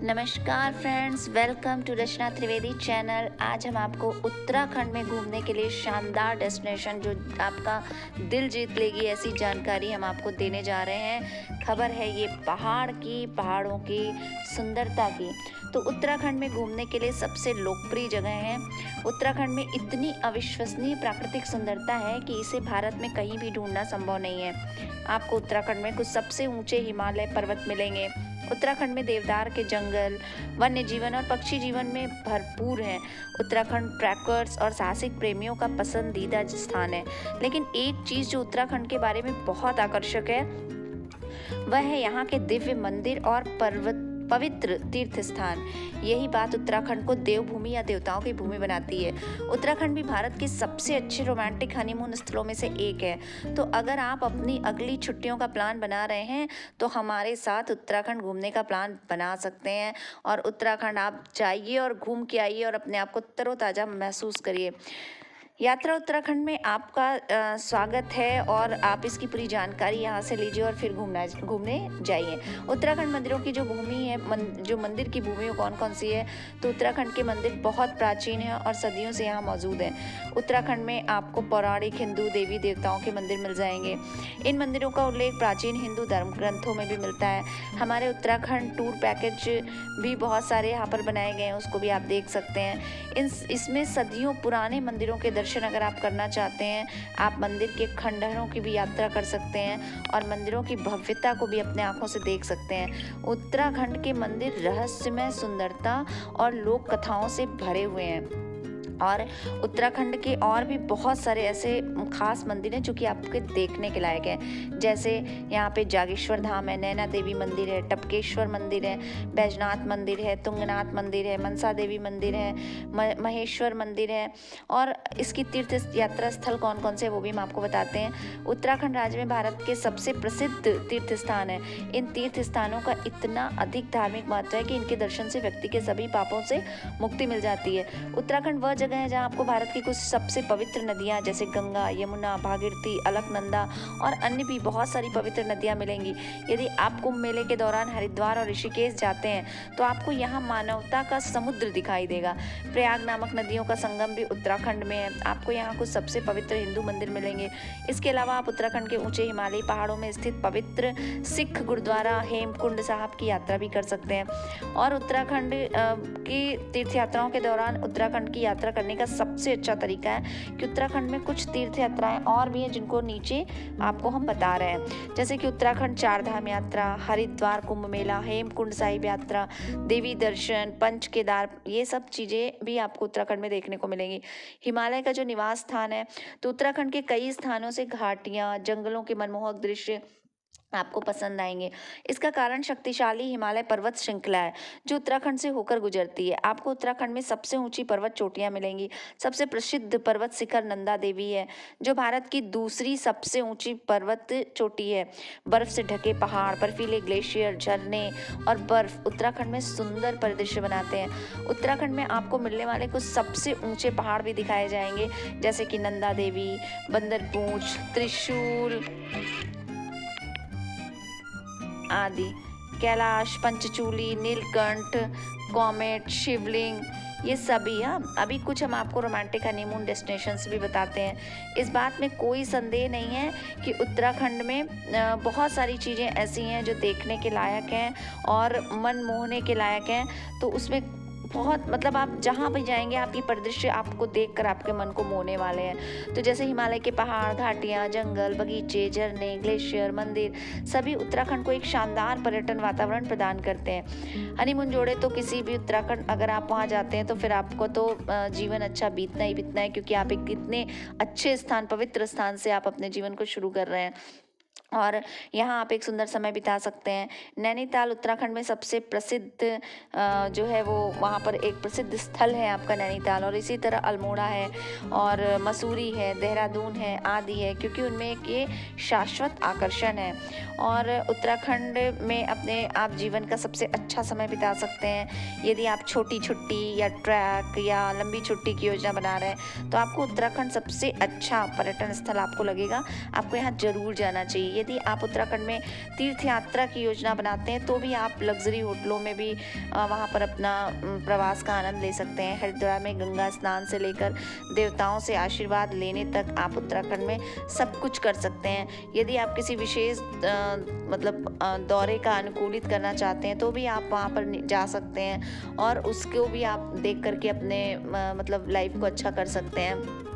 नमस्कार friends, welcome to Rachna Trivedi channel. आज हम आपको उत्तराखंड में घूमने के लिए शानदार डेस्टिनेशन जो आपका दिल जीत लेगी ऐसी जानकारी हम आपको देने जा रहे हैं। खबर है ये पहाड़ों की सुंदरता की। तो उत्तराखंड में घूमने के लिए सबसे लोकप्रिय जगह है। उत्तराखंड में इतनी अविश्वसनीय प्राकृतिक सुंदरता है कि इसे भारत में कहीं भी ढूंढना संभव नहीं है। आपको उत्तराखंड में कुछ सबसे ऊंचे हिमालय पर्वत मिलेंगे। उत्तराखंड में देवदार के जंगल, वन्य जीवन और पक्षी जीवन में भरपूर है। उत्तराखंड ट्रैकर्स और साहसिक प्रेमियों का पसंदीदा स्थान है। लेकिन एक चीज़ जो उत्तराखंड के बारे में बहुत आकर्षक है वह है यहाँ के दिव्य मंदिर और पवित्र तीर्थ स्थान। यही बात उत्तराखंड को देवभूमि या देवताओं की भूमि बनाती है। उत्तराखंड भी भारत के सबसे अच्छे रोमांटिक हनीमून स्थलों में से एक है। तो अगर आप अपनी अगली छुट्टियों का प्लान बना रहे हैं तो हमारे साथ उत्तराखंड घूमने का प्लान बना सकते हैं। और उत्तराखंड आप जाइए और घूम के आइए और अपने आप को तरोताज़ा महसूस करिए। यात्रा उत्तराखंड में आपका स्वागत है और आप इसकी पूरी जानकारी यहाँ से लीजिए और फिर घूमने जाइए। उत्तराखंड मंदिरों की जो भूमि है, जो मंदिर की भूमि वो कौन कौन सी है? तो उत्तराखंड के मंदिर बहुत प्राचीन है और सदियों से यहाँ मौजूद हैं। उत्तराखंड में आपको पौराणिक हिंदू देवी देवताओं के मंदिर मिल जाएंगे। इन मंदिरों का उल्लेख प्राचीन हिंदू धर्म ग्रंथों में भी मिलता है। हमारे उत्तराखंड टूर पैकेज भी बहुत सारे यहाँ पर बनाए गए हैं, उसको भी आप देख सकते हैं। इसमें सदियों पुराने मंदिरों के दर्शन अगर आप करना चाहते हैं, आप मंदिर के खंडहरों की भी यात्रा कर सकते हैं और मंदिरों की भव्यता को भी अपने आंखों से देख सकते हैं। उत्तराखंड के मंदिर रहस्यमय सुंदरता और लोक कथाओं से भरे हुए हैं। और उत्तराखंड के और भी बहुत सारे ऐसे खास मंदिर हैं जो कि आपके देखने के लायक हैं। जैसे यहाँ पे जागेश्वर धाम है, नैना देवी मंदिर है, टपकेश्वर मंदिर है, बैजनाथ मंदिर है, तुंगनाथ मंदिर है, मनसा देवी मंदिर है, महेश्वर मंदिर है। और इसकी तीर्थ यात्रा स्थल कौन कौन से वो भी हम आपको बताते हैं। उत्तराखंड राज्य में भारत के सबसे प्रसिद्ध तीर्थ स्थान है। इन तीर्थ स्थानों का इतना अधिक धार्मिक महत्व है कि इनके दर्शन से व्यक्ति के सभी पापों से मुक्ति मिल जाती है। उत्तराखंड वह जगह है जहाँ आपको भारत की कुछ सबसे पवित्र नदियाँ जैसे गंगा, यमुना, भागीरथी, अलकनंदा और अन्य भी बहुत सारी पवित्र नदियाँ मिलेंगी। यदि आप कुंभ मेले के दौरान हरिद्वार और ऋषिकेश जाते हैं तो आपको यहाँ मानवता का समुद्र दिखाई देगा। प्रयाग नामक नदियों का संगम भी उत्तराखंड में है। आपको यहाँ कुछ सबसे पवित्र हिंदू मंदिर मिलेंगे। इसके अलावा आप उत्तराखंड के ऊंचे हिमालयी पहाड़ों में स्थित पवित्र सिख गुरुद्वारा हेमकुंड साहब की यात्रा भी कर सकते हैं। और उत्तराखंड की तीर्थ यात्राओं के दौरान उत्तराखंड की यात्रा करने का सबसे अच्छा तरीका है कि उत्तराखंड में कुछ तीर्थ यात्राएं और भी हैं जिनको नीचे आपको हम बता रहे हैं। जैसे कि उत्तराखंड चारधाम यात्रा, हरिद्वार कुंभ मेला, हेमकुंड साहिब यात्रा, देवी दर्शन, पंच केदार, ये सब चीज़ें भी आपको उत्तराखंड में देखने को मिलेंगी। हिमालय का जो निवास स्थान है तो उत्तराखंड के कई स्थानों से घाटियाँ, जंगलों के मनमोहक दृश्य आपको पसंद आएंगे। इसका कारण शक्तिशाली हिमालय पर्वत श्रृंखला है जो उत्तराखंड से होकर गुजरती है। आपको उत्तराखंड में सबसे ऊंची पर्वत चोटियां मिलेंगी। सबसे प्रसिद्ध पर्वत शिखर नंदा देवी है जो भारत की दूसरी सबसे ऊंची पर्वत चोटी है। बर्फ से ढके पहाड़, बर्फीले ग्लेशियर, झरने और बर्फ उत्तराखंड में सुंदर परिदृश्य बनाते हैं। उत्तराखंड में आपको मिलने वाले कुछ सबसे ऊंचे पहाड़ भी दिखाए जाएंगे जैसे कि नंदा देवी, बंदरपूंछ, त्रिशूल आदि, कैलाश, पंचचूली, नीलकंठ, कॉमेट, शिवलिंग, ये सभी। अभी कुछ हम आपको रोमांटिक हनीमून डेस्टिनेशंस भी बताते हैं। इस बात में कोई संदेह नहीं है कि उत्तराखंड में बहुत सारी चीज़ें ऐसी हैं जो देखने के लायक हैं और मन मोहने के लायक हैं। तो उसमें बहुत आप जहाँ भी जाएंगे आप ये परिदृश्य आपको देखकर आपके मन को मोहने वाले हैं। तो जैसे हिमालय के पहाड़, घाटियाँ, जंगल, बगीचे, झरने, ग्लेशियर, मंदिर सभी उत्तराखंड को एक शानदार पर्यटन वातावरण प्रदान करते हैं। हनीमून जोड़े तो किसी भी उत्तराखंड अगर आप वहाँ जाते हैं तो फिर आपको तो जीवन अच्छा बीतना ही बीतना है, क्योंकि आप एक कितने अच्छे स्थान, पवित्र स्थान से आप अपने जीवन को शुरू कर रहे हैं और यहाँ आप एक सुंदर समय बिता सकते हैं। नैनीताल उत्तराखंड में सबसे प्रसिद्ध जो है वो वहाँ पर एक प्रसिद्ध स्थल है आपका नैनीताल। और इसी तरह अल्मोड़ा है और मसूरी है, देहरादून है आदि है, क्योंकि उनमें एक ये शाश्वत आकर्षण है। और उत्तराखंड में अपने आप जीवन का सबसे अच्छा समय बिता सकते हैं। यदि आप छोटी छुट्टी या ट्रैक या लंबी छुट्टी की योजना बना रहे हैं तो आपको उत्तराखंड सबसे अच्छा पर्यटन स्थल आपको लगेगा। आपको यहाँ जरूर जाना चाहिए। यदि आप उत्तराखंड में तीर्थ यात्रा की योजना बनाते हैं तो भी आप लग्जरी होटलों में भी वहाँ पर अपना प्रवास का आनंद ले सकते हैं। हरिद्वार में गंगा स्नान से लेकर देवताओं से आशीर्वाद लेने तक आप उत्तराखंड में सब कुछ कर सकते हैं। यदि आप किसी विशेष दौरे का अनुकूलित करना चाहते हैं तो भी आप वहाँ पर जा सकते हैं और उसको भी आप देख करके अपने लाइफ को अच्छा कर सकते हैं।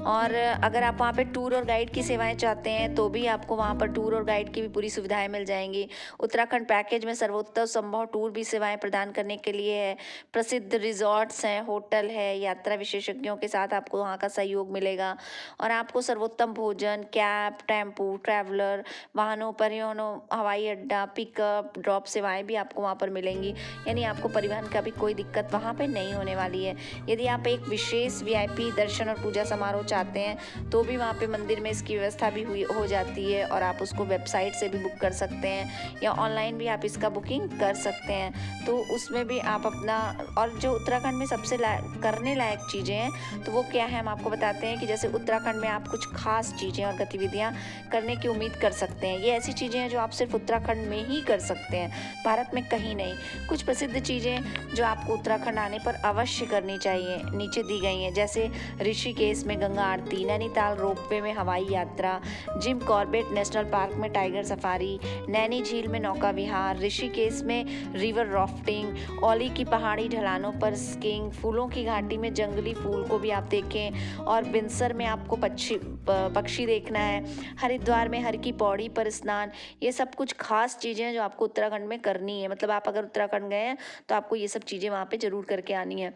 और अगर आप वहाँ पे टूर और गाइड की सेवाएं चाहते हैं तो भी आपको वहाँ पर टूर और गाइड की भी पूरी सुविधाएं मिल जाएंगी। उत्तराखंड पैकेज में सर्वोत्तम संभव टूर भी सेवाएं प्रदान करने के लिए है। प्रसिद्ध रिजॉर्ट्स हैं, होटल है, यात्रा विशेषज्ञों के साथ आपको वहाँ का सहयोग मिलेगा और आपको सर्वोत्तम भोजन, कैब, टेम्पू, ट्रैवलर, वाहनों, परिवहनों, हवाई अड्डा, पिकअप ड्रॉप सेवाएं भी आपको वहाँ पर मिलेंगी। यानी आपको परिवहन का भी कोई दिक्कत वहाँ पर नहीं होने वाली है। यदि आप एक विशेष VIP दर्शन और पूजा समारोह चाहते हैं तो भी वहाँ पे मंदिर में इसकी व्यवस्था भी हो जाती है और आप उसको वेबसाइट से भी बुक कर सकते हैं या ऑनलाइन भी आप इसका बुकिंग कर सकते हैं। तो उसमें भी आप अपना, और जो उत्तराखंड में सबसे करने लायक चीज़ें हैं तो वो क्या है हम आपको बताते हैं कि जैसे उत्तराखंड में आप कुछ खास चीज़ें और गतिविधियाँ करने की उम्मीद कर सकते हैं। ये ऐसी चीज़ें हैं जो आप सिर्फ उत्तराखंड में ही कर सकते हैं, भारत में कहीं नहीं। कुछ प्रसिद्ध चीज़ें जो आपको उत्तराखंड आने पर अवश्य करनी चाहिए नीचे दी गई हैं, जैसे ऋषिकेश में गंगा आरती, नैनीताल रोपवे में हवाई यात्रा, जिम कॉर्बेट नेशनल पार्क में टाइगर सफारी, नैनी झील में नौका विहार, ऋषिकेश में रिवर राफ्टिंग, औली की पहाड़ी ढलानों पर स्कीइंग, फूलों की घाटी में जंगली फूल को भी आप देखें और बिनसर में आपको पक्षी देखना है, हरिद्वार में हर की पौड़ी पर स्नान। ये सब कुछ खास चीज़ें हैं जो आपको उत्तराखंड में करनी है। आप अगर उत्तराखंड गए हैं तो आपको ये सब चीज़ें वहाँ पे ज़रूर करके आनी है।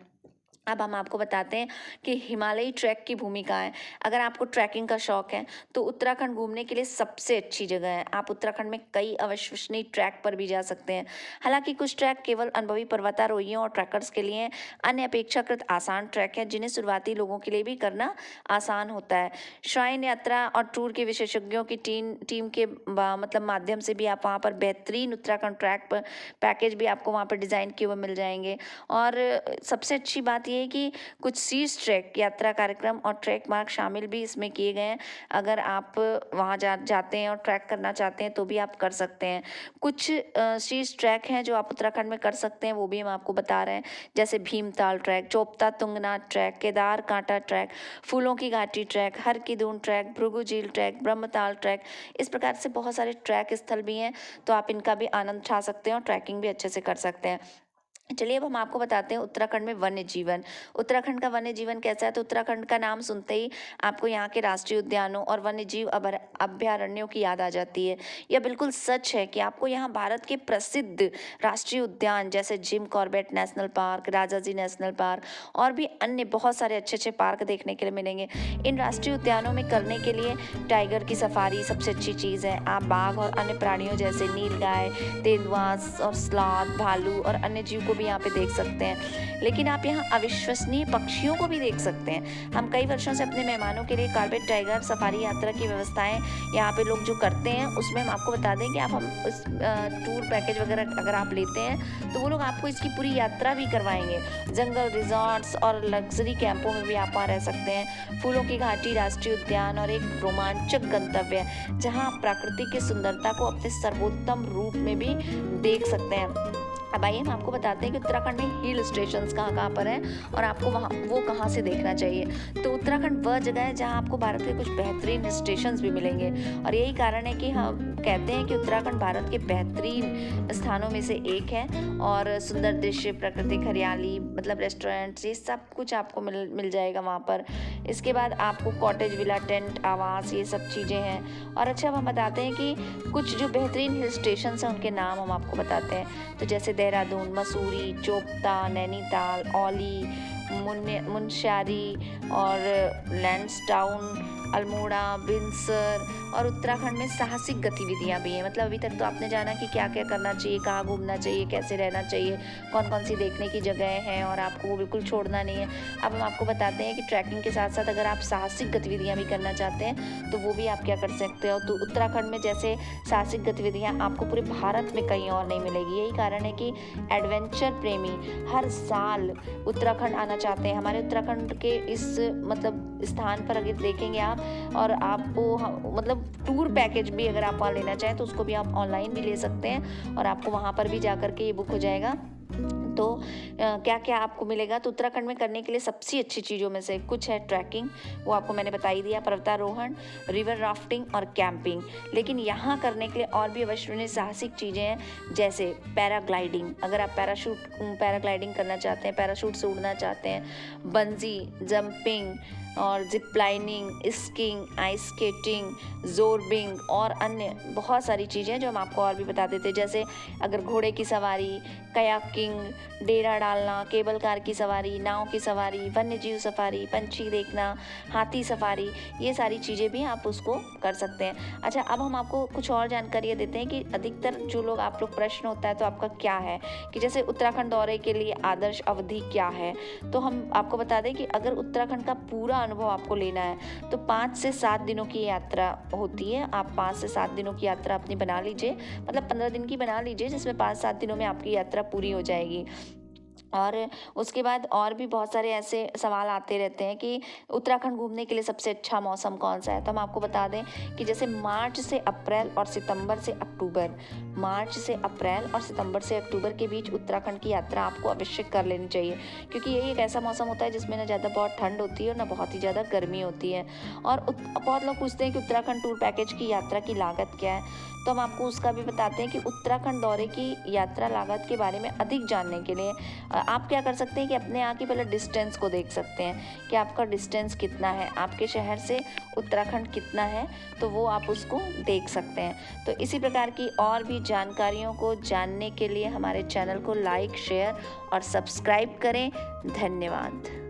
अब हम आपको बताते हैं कि हिमालयी ट्रैक की भूमिका है। अगर आपको ट्रैकिंग का शौक है तो उत्तराखंड घूमने के लिए सबसे अच्छी जगह है। आप उत्तराखंड में कई अविश्वसनीय ट्रैक पर भी जा सकते हैं। हालांकि कुछ ट्रैक केवल अनुभवी पर्वतारोहियों और ट्रैकर्स के लिए हैं, अन्य अपेक्षाकृत आसान ट्रैक हैं जिन्हें शुरुआती लोगों के लिए भी करना आसान होता है। श्राइन यात्रा और टूर के विशेषज्ञों की टीम के माध्यम से भी आप वहाँ पर बेहतरीन उत्तराखंड ट्रैक पर पैकेज भी आपको वहाँ पर डिज़ाइन किए हुए मिल जाएंगे। और सबसे अच्छी बात ये है कि कुछ शीर्ष ट्रैक यात्रा कार्यक्रम और ट्रैक मार्ग शामिल भी इसमें किए गए हैं। अगर आप वहाँ जाते हैं और ट्रैक करना चाहते हैं तो भी आप कर सकते हैं। कुछ शीर्ष ट्रैक हैं जो आप उत्तराखंड में कर सकते हैं, वो भी हम आपको बता रहे हैं, जैसे भीमताल ट्रैक, चोपता तुंगनाथ ट्रैक, केदार कांटा ट्रैक, फूलों की घाटी ट्रैक, हर की दून ट्रैक, भृगु झील ट्रैक, ब्रह्मताल ट्रैक। इस प्रकार से बहुत सारे ट्रैक स्थल भी हैं, तो आप इनका भी आनंद उठा सकते हैं और ट्रैकिंग भी अच्छे से कर सकते हैं। चलिए अब हम आपको बताते हैं उत्तराखंड में वन्य जीवन। उत्तराखंड का वन्य जीवन कैसा है? तो उत्तराखंड का नाम सुनते ही आपको यहाँ के राष्ट्रीय उद्यानों और वन्य जीव अभयारण्यों की याद आ जाती है। यह बिल्कुल सच है कि आपको यहाँ भारत के प्रसिद्ध राष्ट्रीय उद्यान जैसे Jim Corbett national park, Rajaji national park और भी अन्य बहुत सारे अच्छे अच्छे पार्क देखने के लिए मिलेंगे। इन राष्ट्रीय उद्यानों में करने के लिए टाइगर की सफारी सबसे अच्छी चीज़ है। आप बाघ और अन्य प्राणियों जैसे नीलगाय, तेंदुआ और स्लॉथ, भालू और अन्य जीव को यहाँ पे देख सकते हैं। लेकिन आप यहाँ अविश्वसनीय पक्षियों को भी देख सकते हैं। हम कई वर्षों से अपने मेहमानों के लिए कॉर्बेट टाइगर सफारी यात्रा की व्यवस्थाएं यहाँ पे लोग जो करते हैं उसमें हम आपको बता दें कि आप हम उस टूर पैकेज वगैरह अगर आप लेते हैं तो वो लोग आपको इसकी पूरी यात्रा भी करवाएंगे। जंगल रिजॉर्ट्स और लग्जरी कैंपों में भी आप वहाँ रह सकते हैं। फूलों की घाटी राष्ट्रीय उद्यान और एक रोमांचक गंतव्य है जहाँ आप प्रकृति की सुंदरता को अपने सर्वोत्तम रूप में भी देख सकते हैं। अब आइए हम आपको बताते हैं कि उत्तराखंड में हिल स्टेशंस कहाँ पर हैं और आपको वहाँ वो कहाँ से देखना चाहिए। तो उत्तराखंड वह जगह है जहाँ आपको भारत के कुछ बेहतरीन स्टेशंस भी मिलेंगे और यही कारण है कि हम कहते हैं कि उत्तराखंड भारत के बेहतरीन स्थानों में से एक है। और सुंदर दृश्य, प्राकृतिक हरियाली, रेस्टोरेंट्स, ये सब कुछ आपको मिल जाएगा वहाँ पर। इसके बाद आपको कॉटेज, विला, टेंट, आवास, ये सब चीज़ें हैं। और अच्छा, अब हम बताते हैं कि कुछ जो बेहतरीन हिल स्टेशन हैं उनके नाम हम आपको बताते हैं। तो जैसे देहरादून, मसूरी, चोपता, नैनीताल, औली, मुनस्यारी और लैंसडाउन, अल्मोड़ा, बिनसर। और उत्तराखंड में साहसिक गतिविधियां भी हैं। अभी तक तो आपने जाना कि क्या क्या करना चाहिए, कहाँ घूमना चाहिए, कैसे रहना चाहिए, कौन कौन सी देखने की जगह हैं और आपको वो बिल्कुल छोड़ना नहीं है। अब हम आपको बताते हैं कि ट्रैकिंग के साथ साथ अगर आप साहसिक गतिविधियां भी करना चाहते हैं तो वो भी आप क्या कर सकते हो। तो उत्तराखंड में जैसे साहसिक गतिविधियां आपको पूरे भारत में कहीं और नहीं मिलेगी। यही कारण है कि एडवेंचर प्रेमी हर साल उत्तराखंड आना चाहते हैं। हमारे उत्तराखंड के इस स्थान पर अगर देखेंगे आप, और आपको मतलब टूर पैकेज भी अगर आप वहाँ लेना चाहें तो उसको भी आप ऑनलाइन भी ले सकते हैं और आपको वहाँ पर भी जा कर के ये बुक हो जाएगा। तो क्या क्या आपको मिलेगा, तो उत्तराखंड में करने के लिए सबसे अच्छी चीज़ों में से कुछ है ट्रैकिंग, वो आपको मैंने बता ही दिया, पर्वतारोहण, रिवर राफ्टिंग और कैंपिंग। लेकिन यहाँ करने के लिए और भी अविस्मरणीय साहसिक चीज़ें हैं, जैसे पैराग्लाइडिंग। अगर आप पैराग्लाइडिंग करना चाहते हैं, पैराशूट से उड़ना चाहते हैं, बंजी जंपिंग और zip lining, skiing, ice skating, zorbing और अन्य बहुत सारी चीज़ें जो हम आपको और भी बता देते हैं, जैसे अगर घोड़े की सवारी, कयाकिंग, डेरा डालना, केबल कार की सवारी, नाव की सवारी, वन्य जीव सफारी, पंछी देखना, हाथी सफारी, ये सारी चीज़ें भी आप उसको कर सकते हैं। अच्छा, अब हम आपको कुछ और जानकारियाँ देते हैं कि अधिकतर जो लोग आप लोग प्रश्न होता है तो आपका क्या है कि जैसे उत्तराखंड दौरे के लिए आदर्श अवधि क्या है, तो हम आपको बता दें कि अगर उत्तराखंड का पूरा अनुभव आपको लेना है तो 5 से 7 दिनों की यात्रा होती है। आप 5 से 7 दिनों की यात्रा अपनी बना लीजिए, मतलब 15 दिन की बना लीजिए, जिसमें 5-7 दिनों में आपकी यात्रा पूरी हो जाएगी। और उसके बाद और भी बहुत सारे ऐसे सवाल आते रहते हैं कि उत्तराखंड घूमने के लिए सबसे अच्छा मौसम कौन सा है, तो हम आपको बता दें कि जैसे मार्च से अप्रैल और सितंबर से अक्टूबर, मार्च से अप्रैल और सितंबर से अक्टूबर के बीच उत्तराखंड की यात्रा आपको अवश्य कर लेनी चाहिए, क्योंकि यही एक ऐसा मौसम होता है जिसमें ना ज़्यादा बहुत ठंड होती है और ना बहुत ही ज़्यादा गर्मी होती है। और बहुत लोग पूछते हैं कि उत्तराखंड टूर पैकेज की यात्रा की लागत क्या है, तो हम आपको उसका भी बताते हैं कि उत्तराखंड दौरे की यात्रा लागत के बारे में अधिक जानने के लिए आप क्या कर सकते हैं कि अपने यहाँ की पहले डिस्टेंस को देख सकते हैं कि आपका डिस्टेंस कितना है, आपके शहर से उत्तराखंड कितना है, तो वो आप उसको देख सकते हैं। तो इसी प्रकार की और भी जानकारियों को जानने के लिए हमारे चैनल को लाइक, शेयर और सब्सक्राइब करें। धन्यवाद।